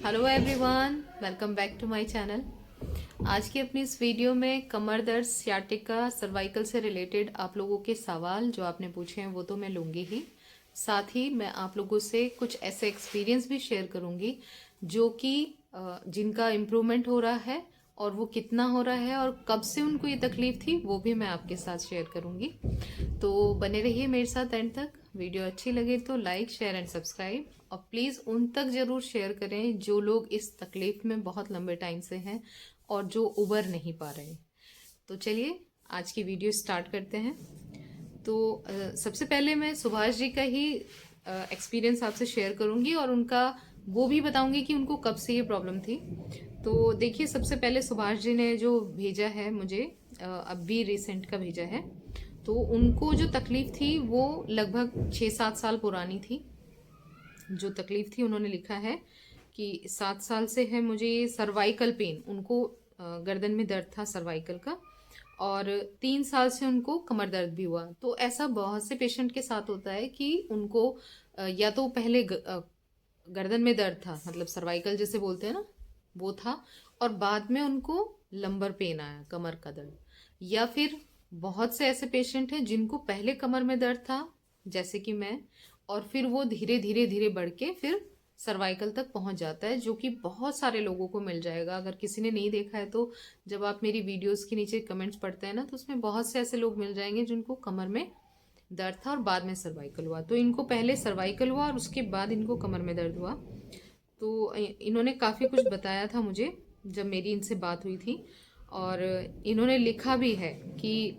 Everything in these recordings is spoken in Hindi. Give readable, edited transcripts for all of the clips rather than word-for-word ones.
Hello everyone, welcome back to my channel. आज की अपनी इस वीडियो में कमर दर्द, सियाटिका, सर्वाइकल से रिलेटेड आप लोगों के सवाल जो आपने पूछे हैं वो तो मैं लूँगी ही। साथ ही मैं आप लोगों से कुछ ऐसे एक्सपीरियंस भी शेयर करूँगी जो कि जिनका इम्प्रूवमेंट हो रहा है और वो कितना हो रहा है और कब से उनको ये तकलीफ थी वो भी मैं आपके साथ शेयर करूँगी। तो बने रहिए मेरे साथ एंड तक। वीडियो अच्छी लगे तो लाइक, शेयर एंड सब्सक्राइब, और प्लीज़ उन तक ज़रूर शेयर करें जो लोग इस तकलीफ में बहुत लंबे टाइम से हैं और जो उबर नहीं पा रहे। तो चलिए आज की वीडियो स्टार्ट करते हैं। तो सबसे पहले मैं सुभाष जी का ही एक्सपीरियंस आपसे शेयर करूंगी और उनका वो भी बताऊंगी कि उनको कब से ये प्रॉब्लम थी। तो देखिए, सबसे पहले सुभाष जी ने जो भेजा है मुझे, अभी रिसेंट का भेजा है। तो उनको जो तकलीफ थी वो लगभग 6-7 साल पुरानी थी। जो तकलीफ थी उन्होंने लिखा है कि 7 साल से है मुझे ये सर्वाइकल पेन। उनको गर्दन में दर्द था सर्वाइकल का, और 3 साल से उनको कमर दर्द भी हुआ। तो ऐसा बहुत से पेशेंट के साथ होता है कि उनको या तो पहले गर्दन में दर्द था, मतलब सर्वाइकल जैसे बोलते हैं ना, वो था, और बाद में उनको लंबर पेन आया, कमर का दर्द। या फिर बहुत से ऐसे पेशेंट हैं जिनको पहले कमर में दर्द था, जैसे कि मैं, और फिर वो धीरे धीरे धीरे बढ़ के फिर सर्वाइकल तक पहुंच जाता है, जो कि बहुत सारे लोगों को मिल जाएगा। अगर किसी ने नहीं देखा है तो जब आप मेरी वीडियोस के नीचे कमेंट्स पढ़ते हैं ना, तो उसमें बहुत से ऐसे लोग मिल जाएंगे जिनको कमर में दर्द था और बाद में सर्वाइकल हुआ। तो इनको पहले सर्वाइकल हुआ और उसके बाद इनको कमर में दर्द हुआ। तो इन्होंने काफ़ी कुछ बताया था मुझे जब मेरी इनसे बात हुई थी, और इन्होंने लिखा भी है कि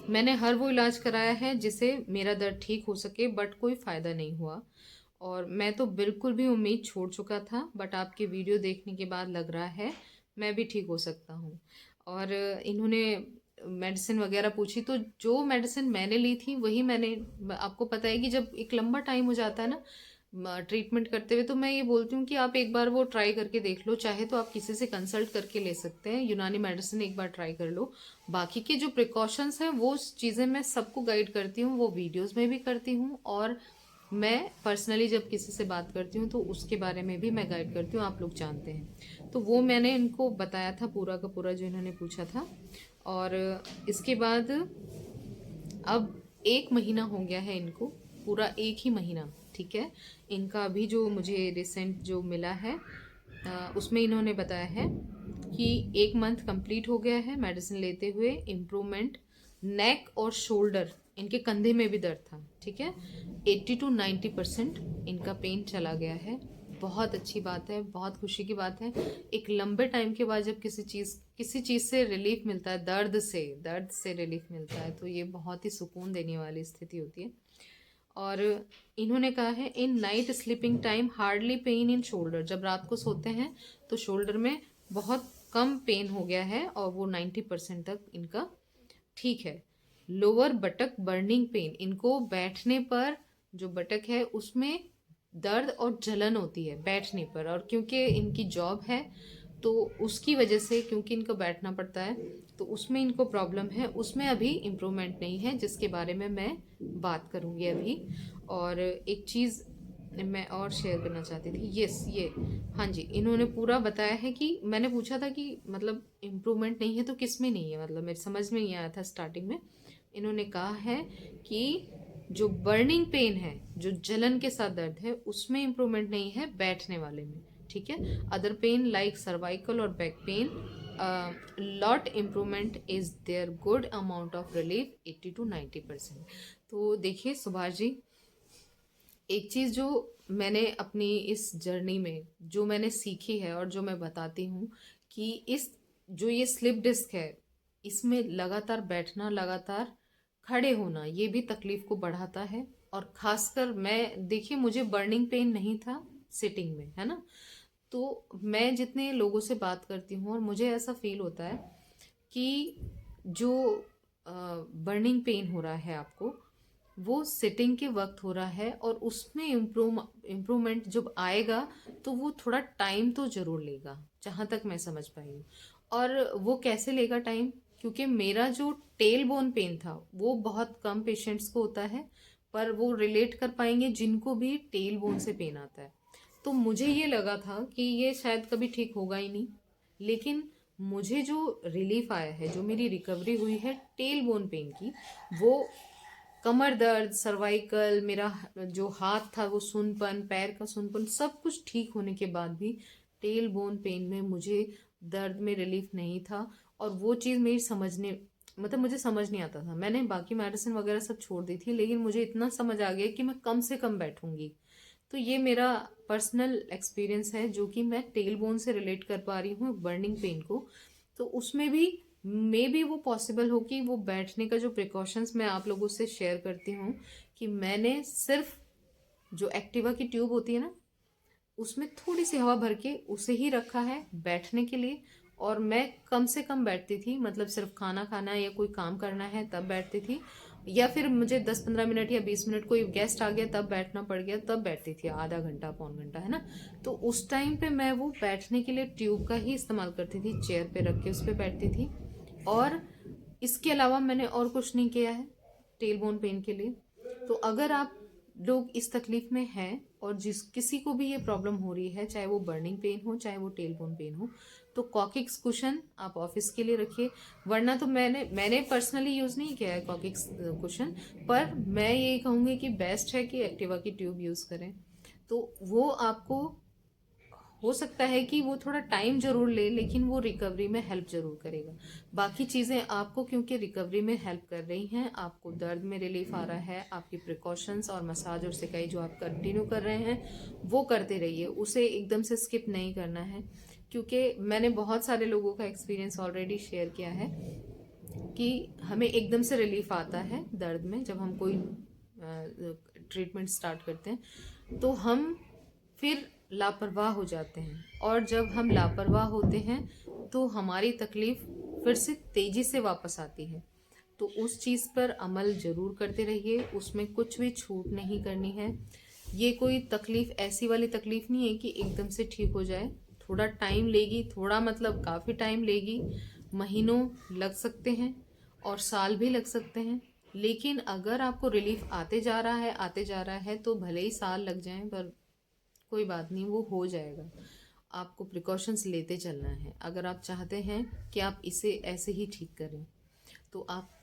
मैंने हर वो इलाज कराया है जिससे मेरा दर्द ठीक हो सके, बट कोई फ़ायदा नहीं हुआ। और मैं तो बिल्कुल भी उम्मीद छोड़ चुका था, बट आपके वीडियो देखने के बाद लग रहा है मैं भी ठीक हो सकता हूँ। और इन्होंने मेडिसिन वगैरह पूछी, तो जो मेडिसिन मैंने ली थी वही मैंने, आपको पता है कि जब एक लंबा टाइम हो जाता है ना ट्रीटमेंट करते हुए, तो मैं ये बोलती हूँ कि आप एक बार वो ट्राई करके देख लो। चाहे तो आप किसी से कंसल्ट करके ले सकते हैं, यूनानी मेडिसिन एक बार ट्राई कर लो। बाकी के जो प्रिकॉशंस हैं वो चीज़ें मैं सबको गाइड करती हूँ, वो वीडियोस में भी करती हूँ, और मैं पर्सनली जब किसी से बात करती हूँ तो उसके बारे में भी मैं गाइड करती हूँ, आप लोग जानते हैं। तो वो मैंने इनको बताया था पूरा का पूरा जो इन्होंने पूछा था। और इसके बाद अब 1 महीना हो गया है इनको, पूरा 1 ही महीना, ठीक है। इनका अभी जो मुझे रिसेंट जो मिला है उसमें इन्होंने बताया है कि 1 मंथ कंप्लीट हो गया है मेडिसिन लेते हुए। इम्प्रूवमेंट, नेक और शोल्डर, इनके कंधे में भी दर्द था, ठीक है, 80 to 90% इनका पेन चला गया है। बहुत अच्छी बात है, बहुत खुशी की बात है। एक लंबे टाइम के बाद जब किसी चीज़ से रिलीफ मिलता है, दर्द से रिलीफ मिलता है, तो ये बहुत ही सुकून देने वाली स्थिति होती है। और इन्होंने कहा है in night sleeping time hardly pain in shoulder. जब रात को सोते हैं तो शोल्डर में बहुत कम पेन हो गया है और वो 90% तक इनका ठीक है। लोअर बटक बर्निंग पेन, इनको बैठने पर जो बटक है उसमें दर्द और जलन होती है बैठने पर, और क्योंकि इनकी जॉब है तो उसकी वजह से, क्योंकि इनको बैठना पड़ता है तो उसमें इनको प्रॉब्लम है, उसमें अभी इम्प्रूवमेंट नहीं है, जिसके बारे में मैं बात करूँगी अभी। और एक चीज़ मैं और शेयर करना चाहती थी, यस ये, हाँ जी, इन्होंने पूरा बताया है कि मैंने पूछा था कि मतलब इम्प्रूवमेंट नहीं है तो किस में नहीं है, मतलब मेरे समझ में नहीं आया था स्टार्टिंग में। इन्होंने कहा है कि जो बर्निंग पेन है, जो जलन के साथ दर्द है, उसमें इम्प्रूवमेंट नहीं है, बैठने वाले में ठीक है। अदर पेन लाइक सर्वाइकल और back pain lot improvement is there, good amount of relief 80 to 90%। तो देखिए सुभाष जी, एक चीज़ जो मैंने अपनी इस जर्नी में जो मैंने सीखी है और जो मैं बताती हूँ कि इस जो ये स्लिप डिस्क है, इसमें लगातार बैठना, लगातार खड़े होना, ये भी तकलीफ को बढ़ाता है। और खासकर मैं, देखिए मुझे बर्निंग पेन नहीं था सिटिंग में, है ना। तो मैं जितने लोगों से बात करती हूँ और मुझे ऐसा फील होता है कि जो बर्निंग पेन हो रहा है आपको, वो सिटिंग के वक्त हो रहा है, और उसमें इम्प्रूवमेंट जब आएगा तो वो थोड़ा टाइम तो जरूर लेगा, जहाँ तक मैं समझ पाई हूँ। और वो कैसे लेगा टाइम, क्योंकि मेरा जो टेल बोन पेन था वो बहुत कम पेशेंट्स को होता है, पर वो रिलेट कर पाएंगे जिनको भी टेल बोन से पेन आता है। तो मुझे ये लगा था कि ये शायद कभी ठीक होगा ही नहीं, लेकिन मुझे जो रिलीफ आया है, जो मेरी रिकवरी हुई है टेल बोन पेन की, वो कमर दर्द, सर्वाइकल, मेरा जो हाथ था वो सुनपन, पैर का सुनपन, सब कुछ ठीक होने के बाद भी टेल बोन पेन में मुझे दर्द में रिलीफ नहीं था। और वो चीज़ मेरी समझने मतलब मुझे समझ नहीं आता था। मैंने बाकी मेडिसिन वगैरह सब छोड़ दी थी, लेकिन मुझे इतना समझ आ गया कि मैं कम से कम बैठूंगी। तो ये मेरा पर्सनल एक्सपीरियंस है जो कि मैं टेल बोन से रिलेट कर पा रही हूँ बर्निंग पेन को। तो उसमें भी मे बी वो पॉसिबल हो कि वो बैठने का जो प्रिकॉशंस मैं आप लोगों से शेयर करती हूँ, कि मैंने सिर्फ जो एक्टिवा की ट्यूब होती है ना, उसमें थोड़ी सी हवा भर के उसे ही रखा है बैठने के लिए। और मैं कम से कम बैठती थी, मतलब सिर्फ खाना खाना है या कोई काम करना है तब बैठती थी, या फिर मुझे 10-15 मिनट या 20 मिनट कोई गेस्ट आ गया तब बैठना पड़ गया तब बैठती थी, आधा घंटा पौन घंटा, है ना। तो उस टाइम पे मैं वो बैठने के लिए ट्यूब का ही इस्तेमाल करती थी, चेयर पे रख के उस पर बैठती थी। और इसके अलावा मैंने और कुछ नहीं किया है टेल बोन पेन के लिए। तो अगर आप लोग इस तकलीफ में हैं और जिस किसी को भी ये प्रॉब्लम हो रही है, चाहे वो बर्निंग पेन हो चाहे वो टेल बोन पेन हो, तो कॉकिक्स कुशन आप ऑफिस के लिए रखिए। वरना तो मैंने पर्सनली यूज नहीं किया है कॉकिक्स कुशन, पर मैं ये कहूंगी कि बेस्ट है कि एक्टिवा की ट्यूब यूज करें। तो वो आपको हो सकता है कि वो थोड़ा टाइम जरूर ले, लेकिन वो रिकवरी में हेल्प जरूर करेगा। बाकी चीज़ें आपको क्योंकि रिकवरी में हेल्प कर रही हैं, आपको दर्द में रिलीफ आ रहा है, आपकी प्रिकॉशंस और मसाज और सिकाई जो आप कंटिन्यू कर रहे हैं वो करते रहिए, उसे एकदम से स्किप नहीं करना है। क्योंकि मैंने बहुत सारे लोगों का एक्सपीरियंस ऑलरेडी शेयर किया है कि हमें एकदम से रिलीफ आता है दर्द में जब हम कोई ट्रीटमेंट स्टार्ट करते हैं, तो हम फिर लापरवाह हो जाते हैं। और जब हम लापरवाह होते हैं तो हमारी तकलीफ फिर से तेजी से वापस आती है। तो उस चीज़ पर अमल जरूर करते रहिए, उसमें कुछ भी छूट नहीं करनी है। ये कोई तकलीफ ऐसी वाली तकलीफ नहीं है कि एकदम से ठीक हो जाए, थोड़ा टाइम लेगी, थोड़ा मतलब काफ़ी टाइम लेगी, महीनों लग सकते हैं और साल भी लग सकते हैं। लेकिन अगर आपको रिलीफ आते जा रहा है आते जा रहा है, तो भले ही साल लग जाएं, पर कोई बात नहीं, वो हो जाएगा। आपको प्रिकॉशंस लेते चलना है। अगर आप चाहते हैं कि आप इसे ऐसे ही ठीक करें, तो आप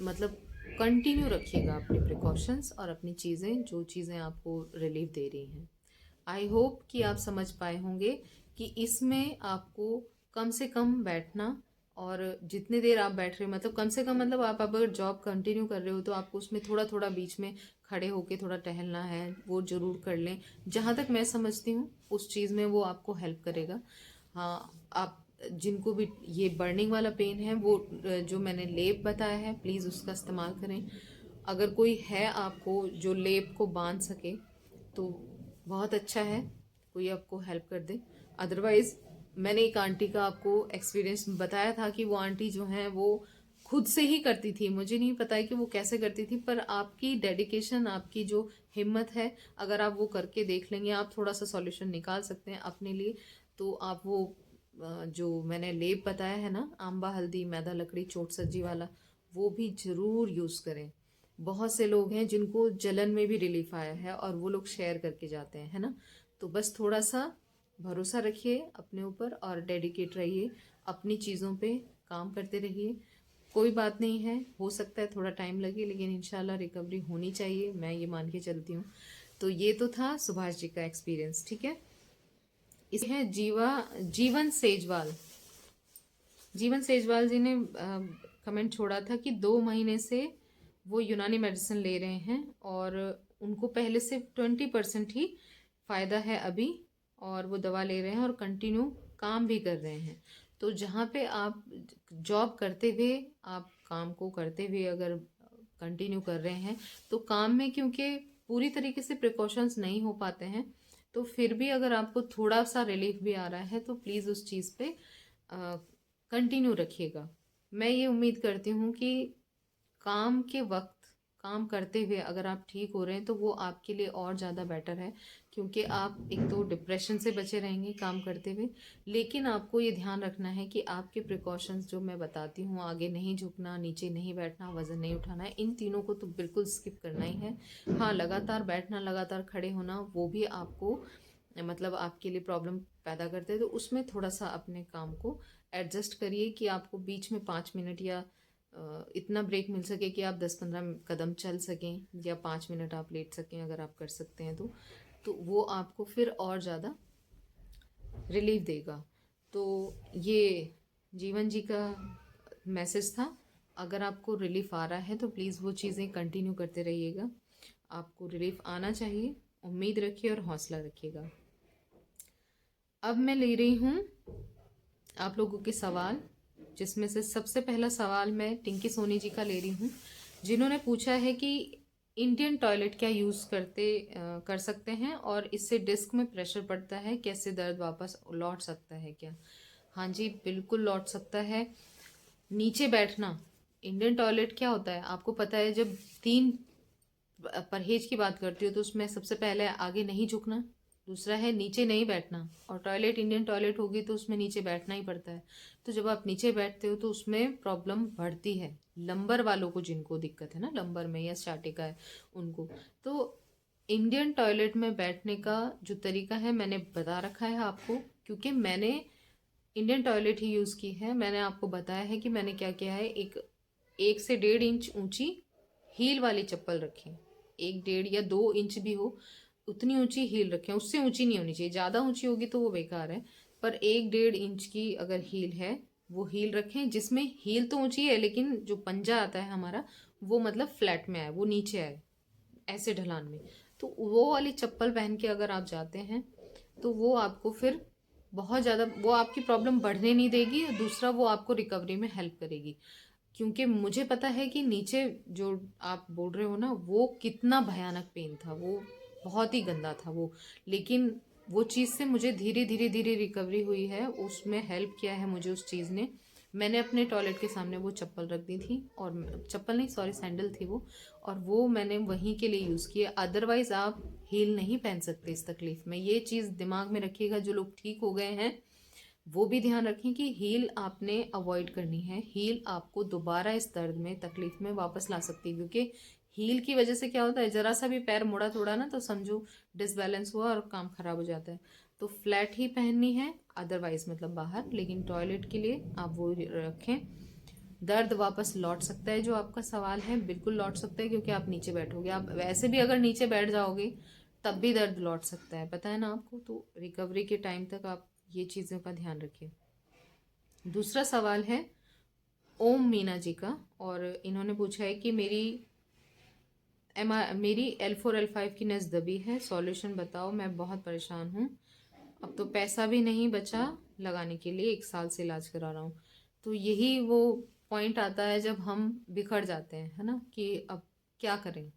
मतलब कंटिन्यू रखिएगा अपने प्रिकॉशंस और अपनी चीज़ें, जो चीज़ें आपको रिलीफ दे रही हैं। आई होप कि आप समझ पाए होंगे कि इसमें आपको कम से कम बैठना, और जितनी देर आप बैठ रहे हो, मतलब कम से कम, मतलब आप अगर जॉब कंटिन्यू कर रहे हो तो आपको उसमें थोड़ा थोड़ा बीच में खड़े होके थोड़ा टहलना है, वो जरूर कर लें। जहाँ तक मैं समझती हूँ उस चीज़ में वो आपको हेल्प करेगा। हाँ, आप जिनको भी ये बर्निंग वाला पेन है, वो जो मैंने लेप बताया है प्लीज़ उसका इस्तेमाल करें। अगर कोई है आपको जो लेप को बांध सके तो बहुत अच्छा है, कोई आपको हेल्प कर दे। अदरवाइज मैंने एक आंटी का आपको एक्सपीरियंस बताया था कि वो आंटी जो है वो खुद से ही करती थी, मुझे नहीं पता है कि वो कैसे करती थी, पर आपकी डेडिकेशन, आपकी जो हिम्मत है, अगर आप वो करके देख लेंगे, आप थोड़ा सा सॉल्यूशन निकाल सकते हैं अपने लिए। तो आप वो जो मैंने लेप बताया है ना, आंबा हल्दी मैदा लकड़ी चोट सज्जी वाला, वो भी जरूर यूज करें। बहुत से लोग हैं जिनको जलन में भी रिलीफ आया है और वो लोग शेयर करके जाते हैं, है ना। तो बस थोड़ा सा भरोसा रखिए अपने ऊपर और डेडिकेट रहिए, अपनी चीज़ों पे काम करते रहिए। कोई बात नहीं है, हो सकता है थोड़ा टाइम लगे, लेकिन इंशाल्लाह रिकवरी होनी चाहिए, मैं ये मान के चलती हूँ। तो ये तो था सुभाष जी का एक्सपीरियंस, ठीक है। इस है जीवन सेजवाल। जीवन सेजवाल जी ने कमेंट छोड़ा था कि 2 महीने से वो यूनानी मेडिसिन ले रहे हैं और उनको पहले से 20% ही फायदा है अभी, और वो दवा ले रहे हैं और कंटिन्यू काम भी कर रहे हैं। तो जहाँ पे आप जॉब करते हुए, आप काम को करते हुए अगर कंटिन्यू कर रहे हैं, तो काम में क्योंकि पूरी तरीके से प्रिकॉशंस नहीं हो पाते हैं, तो फिर भी अगर आपको थोड़ा सा रिलीफ भी आ रहा है तो प्लीज़ उस चीज़ पे कंटिन्यू रखिएगा। मैं ये उम्मीद करती हूँ कि काम के वक्त काम करते हुए अगर आप ठीक हो रहे हैं तो वो आपके लिए और ज़्यादा बेटर है, क्योंकि आप एक तो डिप्रेशन से बचे रहेंगे काम करते हुए। लेकिन आपको ये ध्यान रखना है कि आपके प्रिकॉशंस जो मैं बताती हूँ, आगे नहीं झुकना, नीचे नहीं बैठना, वजन नहीं उठाना है, इन तीनों को तो बिल्कुल स्किप करना ही है। हाँ, लगातार बैठना, लगातार खड़े होना, वो भी आपको मतलब आपके लिए प्रॉब्लम पैदा करते हैं, तो उसमें थोड़ा सा अपने काम को एडजस्ट करिए कि आपको बीच में 5 मिनट या इतना ब्रेक मिल सके कि आप 10-15 कदम चल सकें, या 5 मिनट आप लेट सकें अगर आप कर सकते हैं तो वो आपको फिर और ज़्यादा रिलीफ देगा। तो ये जीवन जी का मैसेज था। अगर आपको रिलीफ आ रहा है तो प्लीज़ वो चीज़ें कंटिन्यू करते रहिएगा। आपको रिलीफ आना चाहिए, उम्मीद रखिए और हौसला रखिएगा। अब मैं ले रही हूँ आप लोगों के सवाल, जिसमें से सबसे पहला सवाल मैं टिंकी सोनी जी का ले रही हूँ, जिन्होंने पूछा है कि इंडियन टॉयलेट क्या यूज़ कर सकते हैं और इससे डिस्क में प्रेशर पड़ता है, कैसे दर्द वापस लौट सकता है क्या? हाँ जी, बिल्कुल लौट सकता है। नीचे बैठना, इंडियन टॉयलेट क्या होता है आपको पता है? जब 3 परहेज की बात करती हूँ तो उसमें सबसे पहले आगे नहीं झुकना, दूसरा है नीचे नहीं बैठना, और टॉयलेट इंडियन टॉयलेट होगी तो उसमें नीचे बैठना ही पड़ता है। तो जब आप नीचे बैठते हो तो उसमें प्रॉब्लम बढ़ती है, लंबर वालों को, जिनको दिक्कत है ना लंबर में या स्ciatica है उनको। तो इंडियन टॉयलेट में बैठने का जो तरीका है मैंने बता रखा है आपको, क्योंकि मैंने इंडियन टॉयलेट ही यूज़ की है। मैंने आपको बताया है कि मैंने क्या किया है। 1 से 1.5 इंच ऊंची हील वाली चप्पल रखें, 1, 1.5 या 2 इंच भी हो उतनी ऊंची हील रखें, उससे ऊंची नहीं होनी चाहिए, ज़्यादा ऊंची होगी तो वो बेकार है। पर 1, 1.5 इंच की अगर हील है वो हील रखें, जिसमें हील तो ऊंची है लेकिन जो पंजा आता है हमारा वो मतलब फ्लैट में आए, वो नीचे आए ऐसे ढलान में। तो वो वाली चप्पल पहन के अगर आप जाते हैं तो वो आपको फिर बहुत ज़्यादा, वो आपकी प्रॉब्लम बढ़ने नहीं देगी, और दूसरा वो आपको रिकवरी में हेल्प करेगी। क्योंकि मुझे पता है कि नीचे जो आप बोल रहे हो ना वो कितना भयानक पेन था, वो बहुत ही गंदा था वो। लेकिन वो चीज़ से मुझे धीरे धीरे धीरे रिकवरी हुई है, उसमें हेल्प किया है मुझे उस चीज़ ने। मैंने अपने टॉयलेट के सामने वो चप्पल रख दी थी, और चप्पल नहीं सॉरी सैंडल थी वो, और वो मैंने वहीं के लिए यूज़ किया। अदरवाइज़ आप हील नहीं पहन सकते इस तकलीफ़ में, ये चीज़ दिमाग में रखिएगा। जो लोग ठीक हो गए हैं वो भी ध्यान रखें कि हील आपने अवॉइड करनी है। हील आपको दोबारा इस दर्द में तकलीफ में वापस ला सकती है, क्योंकि हील की वजह से क्या होता है, जरा सा भी पैर मुड़ा थोड़ा ना तो समझो डिसबैलेंस हुआ और काम खराब हो जाता है। तो फ्लैट ही पहननी है, अदरवाइज मतलब बाहर, लेकिन टॉयलेट के लिए आप वो रखें। दर्द वापस लौट सकता है, जो आपका सवाल है बिल्कुल लौट सकता है, क्योंकि आप नीचे बैठोगे। आप वैसे भी अगर नीचे बैठ जाओगे तब भी दर्द लौट सकता है, पता है ना आपको। तो रिकवरी के टाइम तक आप ये चीज़ों का ध्यान रखिए। दूसरा सवाल है ओम मीना जी का, और इन्होंने पूछा है कि मेरी L4 L5 की नस दबी है, सॉल्यूशन बताओ, मैं बहुत परेशान हूँ। अब तो पैसा भी नहीं बचा लगाने के लिए, 1 साल से इलाज करा रहा हूँ। तो यही वो पॉइंट आता है जब हम बिखर जाते हैं, है ना, कि अब क्या करें।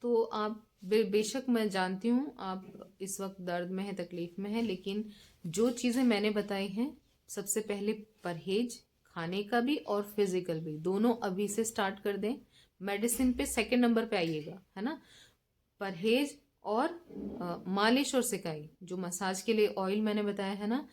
तो आप बेशक मैं जानती हूँ आप इस वक्त दर्द में है, तकलीफ में है, लेकिन जो चीज़ें मैंने बताई हैं, सबसे पहले परहेज, खाने का भी और फिजिकल भी, दोनों अभी से स्टार्ट कर दें। मेडिसिन पे सेकंड नंबर पे आइएगा, है ना। परहेज और मालिश और सिकाई, जो मसाज के लिए ऑयल मैंने बताया है ना,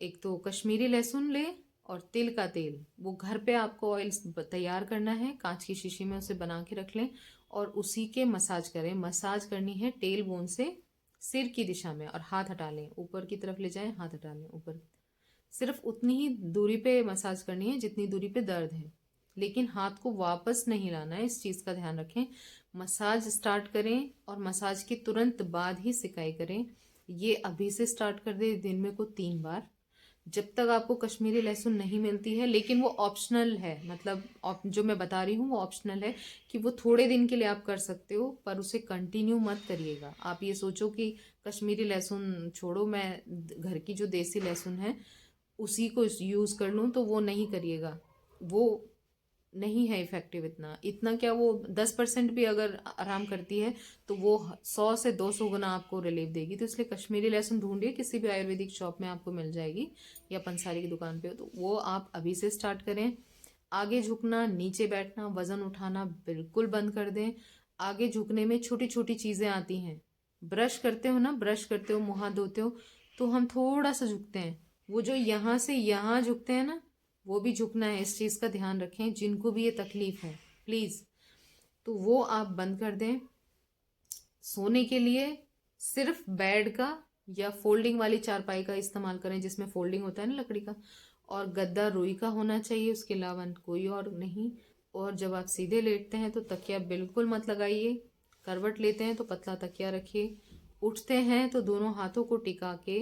एक तो कश्मीरी लहसुन ले और तिल का तेल, वो घर पे आपको ऑयल तैयार करना है, कांच की शीशी में उसे बना के रख लें और उसी के मसाज करें। मसाज करनी है टेल बोन से सिर की दिशा में, और हाथ हटा लें, ऊपर की तरफ ले जाएं, हाथ हटा लें ऊपर। सिर्फ उतनी ही दूरी पे मसाज करनी है जितनी दूरी पे दर्द है, लेकिन हाथ को वापस नहीं लाना है, इस चीज़ का ध्यान रखें। मसाज स्टार्ट करें और मसाज के तुरंत बाद ही सिकाई करें। ये अभी से स्टार्ट कर दे, दिन में को 3 बार, जब तक आपको कश्मीरी लहसुन नहीं मिलती है। लेकिन वो ऑप्शनल है, मतलब जो मैं बता रही हूँ वो ऑप्शनल है, कि वो थोड़े दिन के लिए आप कर सकते हो, पर उसे कंटिन्यू मत करिएगा। आप ये सोचो कि कश्मीरी लहसुन छोड़ो, मैं घर की जो देसी लहसुन है उसी को यूज़ कर लूँ, तो वो नहीं करिएगा। वो नहीं है इफेक्टिव इतना, इतना क्या, वो 10% भी अगर आराम करती है तो वो 100 से 200 गुना आपको रिलीफ देगी। तो इसलिए कश्मीरी लहसुन ढूंढिए, किसी भी आयुर्वेदिक शॉप में आपको मिल जाएगी, या पंसारी की दुकान पे हो, तो वो आप अभी से स्टार्ट करें। आगे झुकना, नीचे बैठना, वजन उठाना बिल्कुल बंद कर दें। आगे झुकने में छोटी छोटी चीज़ें आती हैं। ब्रश करते हो ना, ब्रश करते हो, मुँह हाथ धोते हो, तो हम थोड़ा सा झुकते हैं, वो जो यहाँ से यहाँ झुकते हैं ना, वो भी झुकना है। इस चीज़ का ध्यान रखें, जिनको भी ये तकलीफ है प्लीज़। तो वो आप बंद कर दें। सोने के लिए सिर्फ बेड का या फोल्डिंग वाली चारपाई का इस्तेमाल करें जिसमें फोल्डिंग होता है ना लकड़ी का, और गद्दा रुई का होना चाहिए, उसके अलावा कोई और नहीं। और जब आप सीधे लेटते हैं तो तकिया बिल्कुल मत लगाइए, करवट लेते हैं तो पतला तकिया रखिए। उठते हैं तो दोनों हाथों को टिका के,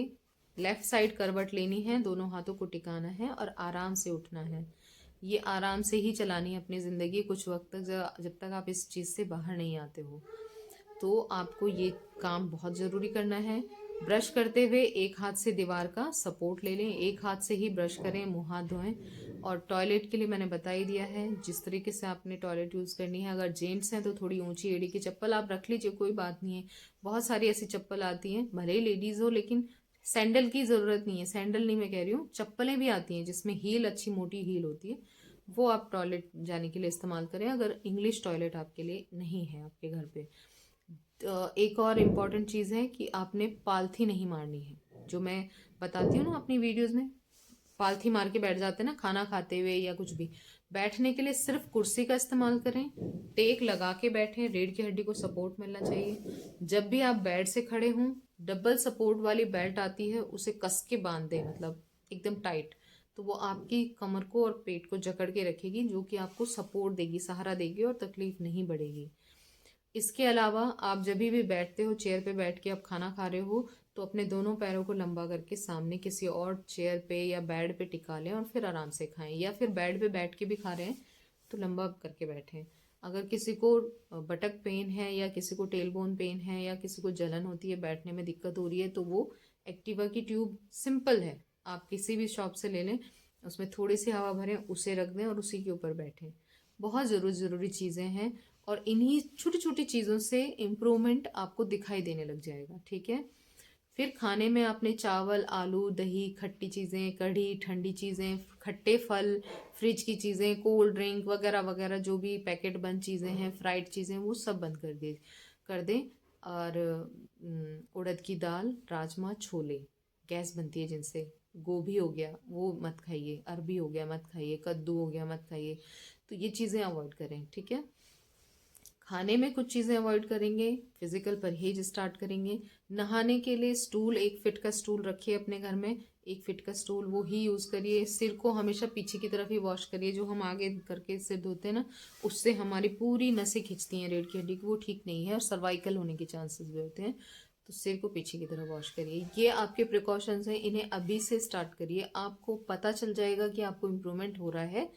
लेफ्ट साइड करवट लेनी है, दोनों हाथों को टिकाना है और आराम से उठना है। ये आराम से ही चलानी है अपनी ज़िंदगी कुछ वक्त तक, जब तक आप इस चीज़ से बाहर नहीं आते हो। तो आपको ये काम बहुत ज़रूरी करना है। ब्रश करते हुए एक हाथ से दीवार का सपोर्ट ले लें, एक हाथ से ही ब्रश करें, मुंह हाथ धोएं। और टॉयलेट के लिए मैंने बता ही दिया है जिस तरीके से आपने टॉयलेट यूज़ करनी है। अगर जेंट्स हैं तो थोड़ी ऊंची एड़ी की चप्पल आप रख लीजिए, कोई बात नहीं है। बहुत सारी ऐसी चप्पल आती हैं, भले ही लेडीज़ हो, लेकिन सैंडल की ज़रूरत नहीं है। सैंडल नहीं मैं कह रही हूँ, चप्पलें भी आती हैं जिसमें हील, अच्छी मोटी हील होती है, वो आप टॉयलेट जाने के लिए इस्तेमाल करें अगर इंग्लिश टॉयलेट आपके लिए नहीं है आपके घर पे। तो एक और इम्पॉर्टेंट चीज़ है कि आपने पालथी नहीं मारनी है, जो मैं बताती हूँ ना अपनी वीडियोस में। पालथी मार के बैठ जाते हैं ना खाना खाते हुए या कुछ भी। बैठने के लिए सिर्फ कुर्सी का इस्तेमाल करें, टेक लगा के बैठें, रीढ़ की हड्डी को सपोर्ट मिलना चाहिए। जब भी आप बेड से खड़े हों, डबल सपोर्ट वाली बेल्ट आती है उसे कस के बांध दें, मतलब एकदम टाइट। तो वो आपकी कमर को और पेट को जकड़ के रखेगी, जो कि आपको सपोर्ट देगी, सहारा देगी और तकलीफ नहीं बढ़ेगी। इसके अलावा आप जब भी बैठते हो, चेयर पे बैठ के आप खाना खा रहे हो, तो अपने दोनों पैरों को लंबा करके सामने किसी और चेयर पे या बेड पे टिका लें और फिर आराम से खाएं। या फिर बेड पे बैठ के भी खा रहे हैं तो लंबा करके बैठें। अगर किसी को बटक पेन है या किसी को टेलबोन पेन है या किसी को जलन होती है, बैठने में दिक्कत हो रही है, तो वो एक्टिवा की ट्यूब सिंपल है, आप किसी भी शॉप से ले लें, उसमें थोड़ी सी हवा भरें, उसे रख दें और उसी के ऊपर बैठें। बहुत ज़रूरी चीज़ें हैं और इन्हीं छोटी छोटी चीज़ों से इम्प्रूवमेंट आपको दिखाई देने लग जाएगा। ठीक है। फिर खाने में आपने चावल, आलू, दही, खट्टी चीज़ें, कढ़ी, ठंडी चीज़ें, खट्टे फल, फ्रिज की चीज़ें, कोल्ड ड्रिंक वगैरह वगैरह, जो भी पैकेट बंद चीज़ें हैं, फ्राइड चीज़ें, वो सब बंद कर दें। और उड़द की दाल, राजमा, छोले गैस बनती है जिनसे, गोभी हो गया वो मत खाइए, अरबी हो गया मत खाइए, कद्दू हो गया मत खाइए। तो ये चीज़ें अवॉइड करें। ठीक है। खाने में कुछ चीज़ें अवॉइड करेंगे, फिजिकल परहेज स्टार्ट करेंगे। नहाने के लिए स्टूल, 1 फीट का स्टूल रखिए अपने घर में, 1 फीट का स्टूल वो ही यूज़ करिए। सिर को हमेशा पीछे की तरफ ही वॉश करिए, जो हम आगे करके सिर धोते हैं ना, उससे हमारी पूरी नसें खिंचती हैं रीढ़ की हड्डी की, वो ठीक नहीं है और सर्वाइकल होने के चांसेस भी होते हैं। तो सिर को पीछे की तरफ वॉश करिए। ये आपके प्रिकॉशंस हैं, इन्हें अभी से स्टार्ट करिए, आपको पता चल जाएगा कि आपको इम्प्रूवमेंट हो रहा है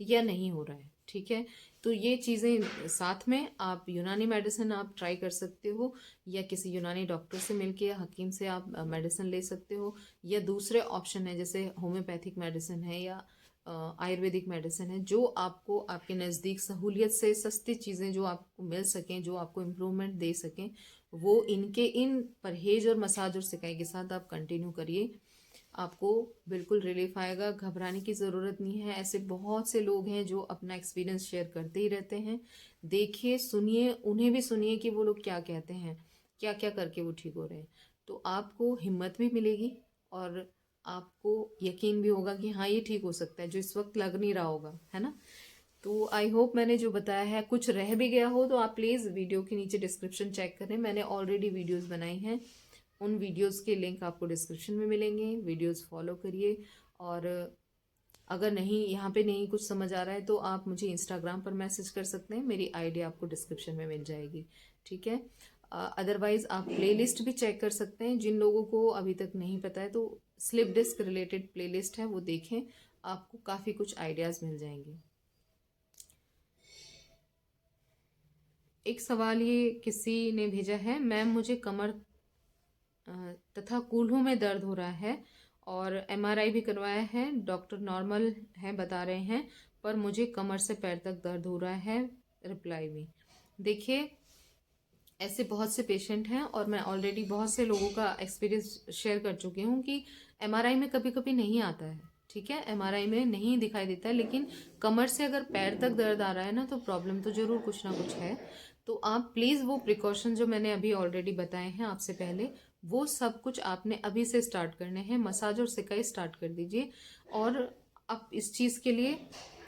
या नहीं हो रहा है। ठीक है। तो ये चीज़ें साथ में आप यूनानी मेडिसिन आप ट्राई कर सकते हो, या किसी यूनानी डॉक्टर से मिलके या हकीम से आप मेडिसिन ले सकते हो, या दूसरे ऑप्शन है जैसे होम्योपैथिक मेडिसिन है या आयुर्वेदिक मेडिसिन है, जो आपको आपके नज़दीक सहूलियत से सस्ती चीज़ें जो आपको मिल सकें, जो आपको इम्प्रूवमेंट दे सकें, वो इन परहेज और मसाज और सिकाई के साथ आप कंटिन्यू करिए। आपको बिल्कुल रिलीफ आएगा, घबराने की ज़रूरत नहीं है। ऐसे बहुत से लोग हैं जो अपना एक्सपीरियंस शेयर करते ही रहते हैं। देखिए, सुनिए, उन्हें भी सुनिए कि वो लोग क्या कहते हैं, क्या क्या करके वो ठीक हो रहे हैं। तो आपको हिम्मत भी मिलेगी और आपको यकीन भी होगा कि हाँ ये ठीक हो सकता है, जो इस वक्त लग नहीं रहा होगा, है ना। तो आई होप मैंने जो बताया है कुछ रह भी गया हो तो आप प्लीज़ वीडियो के नीचे डिस्क्रिप्शन चेक करें, मैंने ऑलरेडी वीडियोस बनाई हैं, उन वीडियोस के लिंक आपको डिस्क्रिप्शन में मिलेंगे। वीडियोस फॉलो करिए। और अगर नहीं, यहाँ पे नहीं कुछ समझ आ रहा है तो आप मुझे इंस्टाग्राम पर मैसेज कर सकते हैं, मेरी आईडी आपको डिस्क्रिप्शन में मिल जाएगी। ठीक है। अदरवाइज आप प्लेलिस्ट भी चेक कर सकते हैं, जिन लोगों को अभी तक नहीं पता है तो स्लिप डिस्क रिलेटेड प्लेलिस्ट है, वो देखें, आपको काफ़ी कुछ आइडियाज़ मिल जाएंगे। एक सवाल ये किसी ने भेजा है, मैम मुझे कमर तथा कूल्हों में दर्द हो रहा है और एमआरआई भी करवाया है, डॉक्टर नॉर्मल है बता रहे हैं, पर मुझे कमर से पैर तक दर्द हो रहा है। रिप्लाई में देखिए, ऐसे बहुत से पेशेंट हैं और मैं ऑलरेडी बहुत से लोगों का एक्सपीरियंस शेयर कर चुकी हूँ कि एमआरआई में कभी कभी नहीं आता है। ठीक है, एमआरआई में नहीं दिखाई देता है, लेकिन कमर से अगर पैर तक दर्द आ रहा है ना, तो प्रॉब्लम तो जरूर कुछ ना कुछ है। तो आप प्लीज़ वो प्रिकॉशन जो मैंने अभी ऑलरेडी बताए हैं आपसे पहले, वो सब कुछ आपने अभी से स्टार्ट करने हैं। मसाज और सिकाई स्टार्ट कर दीजिए। और आप इस चीज़ के लिए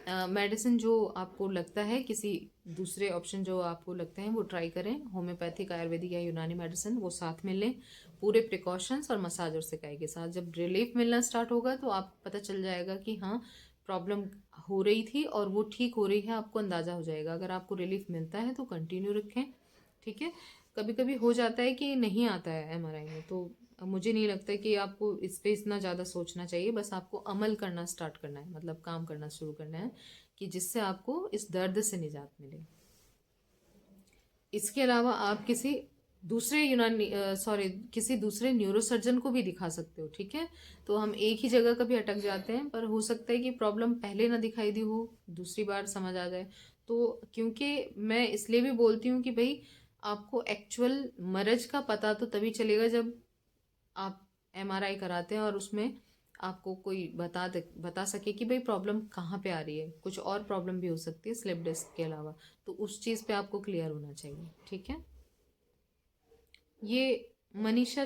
मेडिसिन जो आपको लगता है, किसी दूसरे ऑप्शन जो आपको लगते हैं वो ट्राई करें, होम्योपैथिक, आयुर्वेदिक या यूनानी मेडिसिन, वो साथ में लें पूरे प्रिकॉशंस और मसाज और सिकाई के साथ। जब रिलीफ मिलना स्टार्ट होगा तो आपको पता चल जाएगा कि हाँ प्रॉब्लम हो रही थी और वो ठीक हो रही है, आपको अंदाज़ा हो जाएगा। अगर आपको रिलीफ मिलता है तो कंटिन्यू रखें, ठीक है। कभी कभी हो जाता है कि नहीं आता है एमआरआई में, तो मुझे नहीं लगता कि आपको इस पे इतना ज़्यादा सोचना चाहिए। बस आपको अमल करना स्टार्ट करना है, मतलब काम करना शुरू करना है कि जिससे आपको इस दर्द से निजात मिले। इसके अलावा आप किसी दूसरे किसी दूसरे न्यूरोसर्जन को भी दिखा सकते हो, ठीक है। तो हम एक ही जगह कभी अटक जाते हैं, पर हो सकता है कि प्रॉब्लम पहले ना दिखाई दी हो, दूसरी बार समझ आ जाए। तो क्योंकि मैं इसलिए भी बोलती हूँ कि भाई आपको एक्चुअल मर्ज का पता तो तभी चलेगा जब आप एमआरआई कराते हैं और उसमें आपको कोई बता सके कि भाई प्रॉब्लम कहाँ पे आ रही है। कुछ और प्रॉब्लम भी हो सकती है स्लिप डिस्क के अलावा, तो उस चीज़ पे आपको क्लियर होना चाहिए, ठीक है। ये मनीषा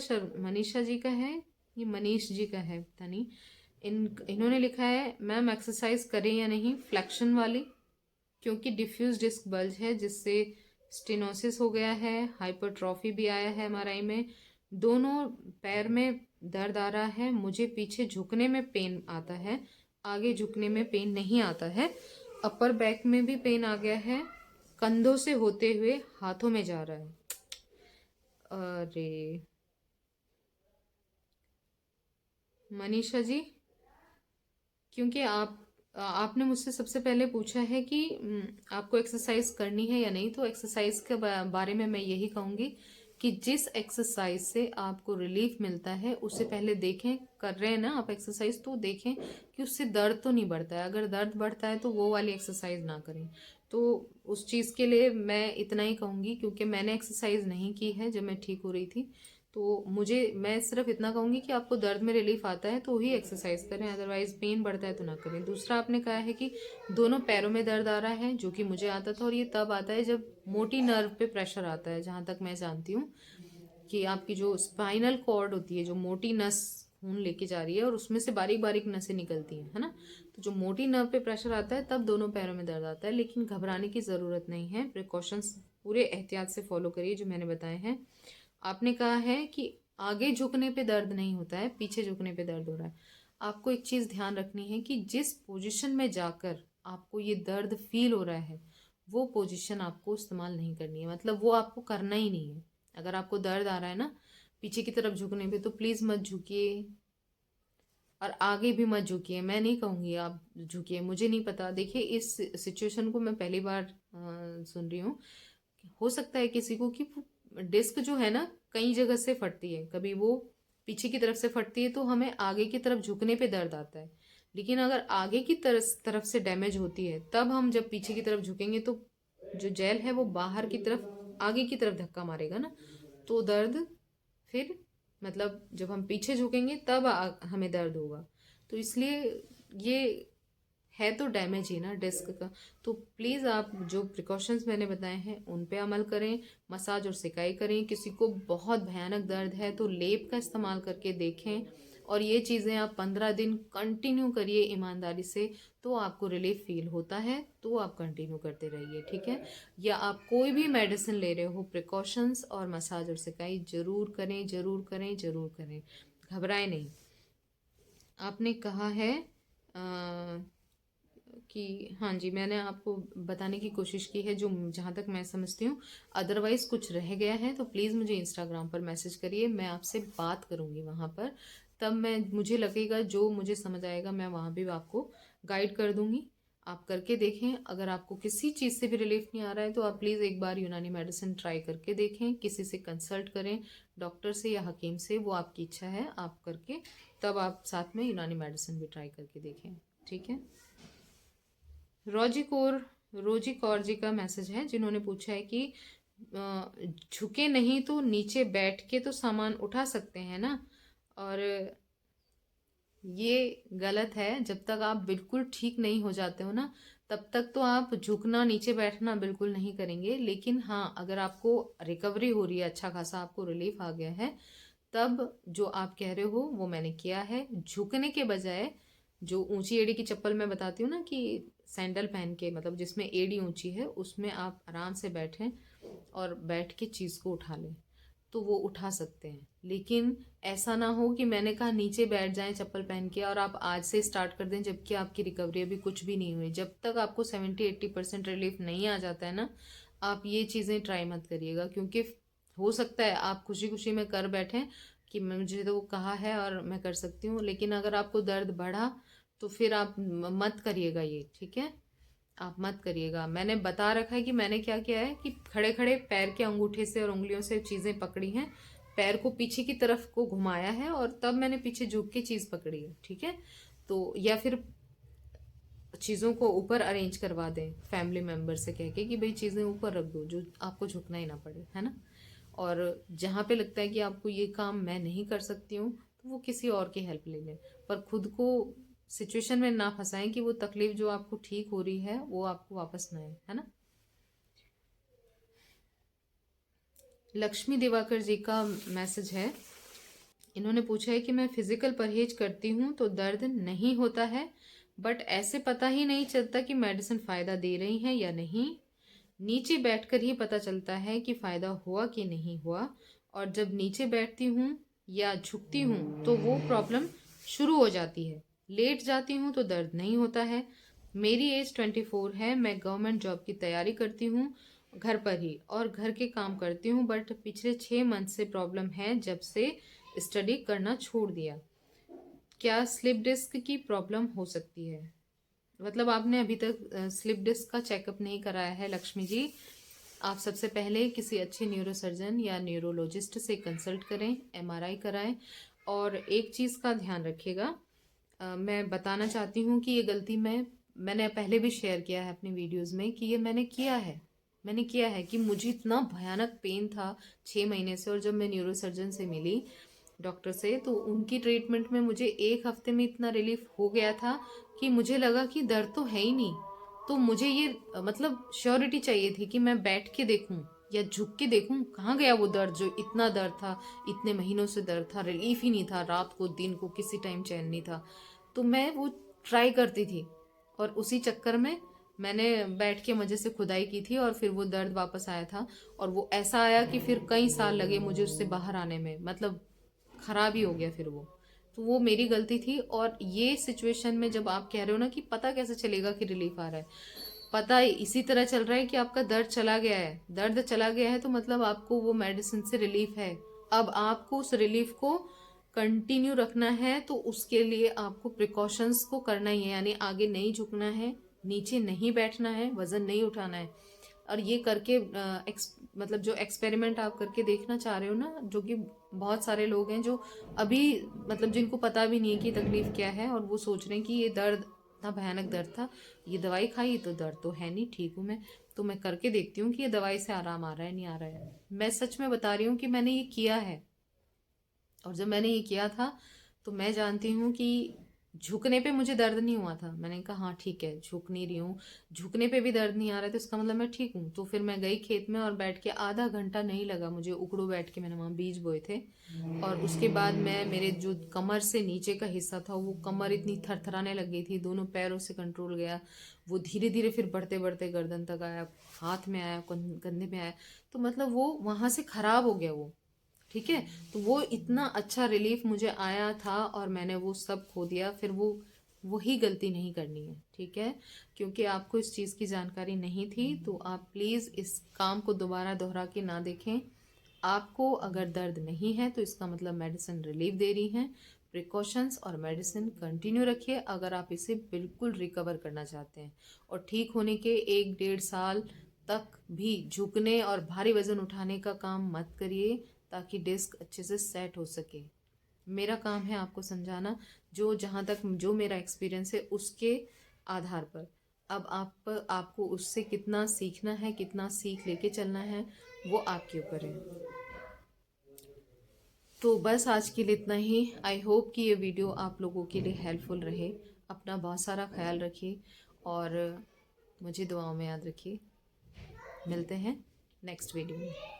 जी का है, ये मनीष जी का है, पता नहीं। इन्होंने लिखा है मैम एक्सरसाइज करें या नहीं फ्लेक्शन वाली, क्योंकि डिफ्यूज डिस्क बल्ज है जिससे स्टेनोसिस हो गया है, हाइपरट्रॉफी भी आया है एमआरआई में, दोनों पैर में दर्द आ रहा है, मुझे पीछे झुकने में पेन आता है, आगे झुकने में पेन नहीं आता है, अपर बैक में भी पेन आ गया है, कंधों से होते हुए हाथों में जा रहा है। अरे मनीषा जी, क्योंकि आपने मुझसे सबसे पहले पूछा है कि आपको एक्सरसाइज करनी है या नहीं, तो एक्सरसाइज के बारे में मैं यही कहूँगी कि जिस एक्सरसाइज से आपको रिलीफ मिलता है उससे पहले देखें, कर रहे हैं ना आप एक्सरसाइज, तो देखें कि उससे दर्द तो नहीं बढ़ता है। अगर दर्द बढ़ता है तो वो वाली एक्सरसाइज ना करें। तो उस चीज़ के लिए मैं इतना ही कहूँगी, क्योंकि मैंने एक्सरसाइज नहीं की है जब मैं ठीक हो रही थी। तो मैं सिर्फ इतना कहूँगी कि आपको दर्द में रिलीफ आता है तो ही एक्सरसाइज करें, अदरवाइज पेन बढ़ता है तो ना करें। दूसरा आपने कहा है कि दोनों पैरों में दर्द आ रहा है, जो कि मुझे आता था, और ये तब आता है जब मोटी नर्व पे प्रेशर आता है। जहाँ तक मैं जानती हूँ कि आपकी जो स्पाइनल कॉर्ड होती है, जो मोटी नस खून लेके जा रही है और उसमें से बारीक बारीक नसें निकलती हैं, है ना। तो जो मोटी नर्व पे प्रेशर आता है तब दोनों पैरों में दर्द आता है। लेकिन घबराने की ज़रूरत नहीं है, प्रिकॉशंस पूरे एहतियात से फॉलो करिए जो मैंने बताए हैं। आपने कहा है कि आगे झुकने पे दर्द नहीं होता है, पीछे झुकने पे दर्द हो रहा है। आपको एक चीज़ ध्यान रखनी है कि जिस पोजीशन में जाकर आपको ये दर्द फील हो रहा है वो पोजीशन आपको इस्तेमाल नहीं करनी है, मतलब वो आपको करना ही नहीं है। अगर आपको दर्द आ रहा है ना पीछे की तरफ झुकने पे, तो प्लीज़ मत झुकिए और आगे भी मत झुकिए। मैं नहीं कहूँगी आप झुकिए, मुझे नहीं पता। देखिए इस सिचुएशन को मैं पहली बार सुन रही हूँ। हो सकता है किसी को कि डिस्क जो है ना कई जगह से फटती है, कभी वो पीछे की तरफ से फटती है तो हमें आगे की तरफ झुकने पे दर्द आता है। लेकिन अगर आगे की तरफ से डैमेज होती है तब हम जब पीछे की तरफ झुकेंगे तो जो जेल है वो बाहर की तरफ आगे की तरफ धक्का मारेगा ना, तो दर्द फिर मतलब जब हम पीछे झुकेंगे तब हमें दर्द होगा। तो इसलिए ये है तो डैमेज ही ना डिस्क का। तो प्लीज़ आप जो प्रिकॉशंस मैंने बताए हैं उन पे अमल करें, मसाज और सिकाई करें। किसी को बहुत भयानक दर्द है तो लेप का इस्तेमाल करके देखें, और ये चीज़ें आप 15 दिन कंटिन्यू करिए ईमानदारी से, तो आपको रिलीफ फील होता है तो आप कंटिन्यू करते रहिए, ठीक है। या आप कोई भी मेडिसिन ले रहे हो, प्रिकॉशंस और मसाज और सिकाई जरूर करें, जरूर करें, जरूर करें, घबराएं नहीं। आपने कहा है कि हाँ जी, मैंने आपको बताने की कोशिश की है जो जहाँ तक मैं समझती हूँ। अदरवाइज़ कुछ रह गया है तो प्लीज़ मुझे इंस्टाग्राम पर मैसेज करिए, मैं आपसे बात करूँगी वहाँ पर। तब मुझे लगेगा, जो मुझे समझ आएगा मैं वहाँ भी आपको गाइड कर दूँगी। आप करके देखें, अगर आपको किसी चीज़ से भी रिलीफ नहीं आ रहा है तो आप प्लीज़ एक बार यूनानी मेडिसिन ट्राई करके देखें, किसी से कंसल्ट करें, डॉक्टर से या हकीम से, वो आपकी इच्छा है आप करके, तब आप साथ में यूनानी मेडिसिन भी ट्राई करके देखें, ठीक है। रोजी कौर जी का मैसेज है, जिन्होंने पूछा है कि झुके नहीं तो नीचे बैठ के तो सामान उठा सकते हैं ना, और ये गलत है। जब तक आप बिल्कुल ठीक नहीं हो जाते हो ना तब तक तो आप झुकना नीचे बैठना बिल्कुल नहीं करेंगे। लेकिन हाँ, अगर आपको रिकवरी हो रही है, अच्छा खासा आपको रिलीफ आ गया है, तब जो आप कह रहे हो वो मैंने किया है। झुकने के बजाय जो ऊंची एड़ी की चप्पल मैं बताती हूँ ना कि सैंडल पहन के, मतलब जिसमें एड़ी ऊंची है, उसमें आप आराम से बैठें और बैठ के चीज़ को उठा लें, तो वो उठा सकते हैं। लेकिन ऐसा ना हो कि मैंने कहा नीचे बैठ जाएं चप्पल पहन के और आप आज से स्टार्ट कर दें, जबकि आपकी रिकवरी अभी कुछ भी नहीं हुई। जब तक आपको 70-80% रिलीफ नहीं आ जाता है ना, आप ये चीज़ें ट्राई मत करिएगा, क्योंकि हो सकता है आप खुशी खुशी में कर बैठें कि मुझे तो कहा है और मैं कर सकती हूँ, लेकिन अगर आपको दर्द बढ़ा तो फिर आप मत करिएगा ये, ठीक है? आप मत करिएगा। मैंने बता रखा है कि मैंने क्या किया है कि खड़े खड़े पैर के अंगूठे से और उंगलियों से चीज़ें पकड़ी हैं, पैर को पीछे की तरफ को घुमाया है और तब मैंने पीछे झुक के चीज़ पकड़ी है, ठीक है? तो या फिर चीज़ों को ऊपर अरेंज करवा दें फैमिली मेम्बर से कह के कि भाई चीज़ें ऊपर रख दो, जो आपको झुकना ही ना पड़े, है ना? और जहाँ पे लगता है कि आपको ये काम मैं नहीं कर सकती हूँ, तो वो किसी और की हेल्प ले लें, पर खुद को सिचुएशन में ना फंसाएं कि वो तकलीफ जो आपको ठीक हो रही है वो आपको वापस ना आए, है ना? लक्ष्मी दिवाकर जी का मैसेज है। इन्होंने पूछा है कि मैं फिजिकल परहेज करती हूँ तो दर्द नहीं होता है, बट ऐसे पता ही नहीं चलता कि मेडिसिन फायदा दे रही है या नहीं। नीचे बैठकर ही पता चलता है कि फायदा हुआ कि नहीं हुआ, और जब नीचे बैठती हूँ या झुकती हूँ तो वो प्रॉब्लम शुरू हो जाती है। लेट जाती हूँ तो दर्द नहीं होता है। मेरी एज 24 है। मैं गवर्नमेंट जॉब की तैयारी करती हूँ घर पर ही, और घर के काम करती हूँ, बट पिछले 6 मंथ से प्रॉब्लम है जब से स्टडी करना छोड़ दिया। क्या स्लिप डिस्क की प्रॉब्लम हो सकती है? मतलब आपने अभी तक स्लिप डिस्क का चेकअप नहीं कराया है लक्ष्मी जी। आप सबसे पहले किसी अच्छे न्यूरोसर्जन या न्यूरोलॉजिस्ट से कंसल्ट करें, एमआरआई कराएं। और एक चीज़ का ध्यान रखिएगा, मैं बताना चाहती हूँ कि ये गलती मैंने पहले भी शेयर किया है अपनी वीडियोस में कि ये मैंने किया है कि मुझे इतना भयानक पेन था 6 महीने से, और जब मैं न्यूरोसर्जन से मिली, डॉक्टर से, तो उनकी ट्रीटमेंट में मुझे 1 हफ्ते में इतना रिलीफ हो गया था कि मुझे लगा कि दर्द तो है ही नहीं। तो मुझे ये मतलब श्योरिटी चाहिए थी कि मैं बैठ के देखूं या झुक के देखूं कहाँ गया वो दर्द, जो इतना दर्द था, इतने महीनों से दर्द था, रिलीफ ही नहीं था, रात को दिन को किसी टाइम चैन नहीं था। तो मैं वो ट्राई करती थी, और उसी चक्कर में मैंने बैठ के मजे से खुदाई की थी, और फिर वो दर्द वापस आया था। और वो ऐसा आया कि फिर कई साल लगे मुझे उससे बाहर आने में, मतलब खराब ही हो गया फिर वो। तो वो मेरी गलती थी। और ये सिचुएशन में जब आप कह रहे हो ना कि पता कैसे चलेगा कि रिलीफ आ रहा है, पता इसी तरह चल रहा है कि आपका दर्द चला गया है। दर्द चला गया है तो मतलब आपको वो मेडिसिन से रिलीफ है। अब आपको उस रिलीफ को कंटिन्यू रखना है, तो उसके लिए आपको प्रिकॉशंस को करना ही है, यानी आगे नहीं झुकना है, नीचे नहीं बैठना है, वजन नहीं उठाना है। और ये करके मतलब जो एक्सपेरिमेंट आप करके देखना चाह रहे हो ना, जो कि बहुत सारे लोग हैं जो अभी मतलब जिनको पता भी नहीं है कि तकलीफ क्या है, और वो सोच रहे हैं कि ये दर्द इतना भयानक दर्द था, ये दवाई खाई तो दर्द तो है नहीं, ठीक हूँ मैं। तो मैं करके देखती हूँ कि ये दवाई से आराम आ रहा है नहीं आ रहा है। मैं सच में बता रही हूँ कि मैंने ये किया है, और जब मैंने ये किया था तो मैं जानती हूँ कि झुकने पे मुझे दर्द नहीं हुआ था। मैंने कहा हाँ ठीक है, झुक नहीं रही हूँ, झुकने पे भी दर्द नहीं आ रहा है, तो इसका मतलब मैं ठीक हूँ। तो फिर मैं गई खेत में और बैठ के आधा घंटा नहीं लगा मुझे, उकड़ू बैठ के मैंने वहाँ बीज बोए थे। और उसके बाद मेरे जो कमर से नीचे का हिस्सा था, वो कमर इतनी थरथराने लग गई थी, दोनों पैरों से कंट्रोल गया। वो धीरे धीरे फिर बढ़ते बढ़ते गर्दन तक आया, हाथ में आया, कंधे में आया। तो मतलब वो वहां से खराब हो गया वो, ठीक है? तो वो इतना अच्छा रिलीफ मुझे आया था, और मैंने वो सब खो दिया। फिर वही गलती नहीं करनी है, ठीक है? क्योंकि आपको इस चीज़ की जानकारी नहीं थी, तो आप प्लीज़ इस काम को दोबारा दोहरा के ना देखें। आपको अगर दर्द नहीं है तो इसका मतलब मेडिसिन रिलीफ दे रही हैं। प्रिकॉशंस और मेडिसिन कंटिन्यू रखिए अगर आप इसे बिल्कुल रिकवर करना चाहते हैं। और ठीक होने के 1-1.5 साल तक भी झुकने और भारी वजन उठाने का काम मत करिए, ताकि डिस्क अच्छे से सेट हो सके। मेरा काम है आपको समझाना, जो जहाँ तक जो मेरा एक्सपीरियंस है उसके आधार पर। अब आपको उससे कितना सीखना है, कितना सीख लेके चलना है, वो आपके ऊपर है। तो बस आज के लिए इतना ही। आई होप कि ये वीडियो आप लोगों के लिए हेल्पफुल रहे। अपना बहुत सारा ख्याल रखिए और मुझे दुआओं में याद रखिए। मिलते हैं नेक्स्ट वीडियो में।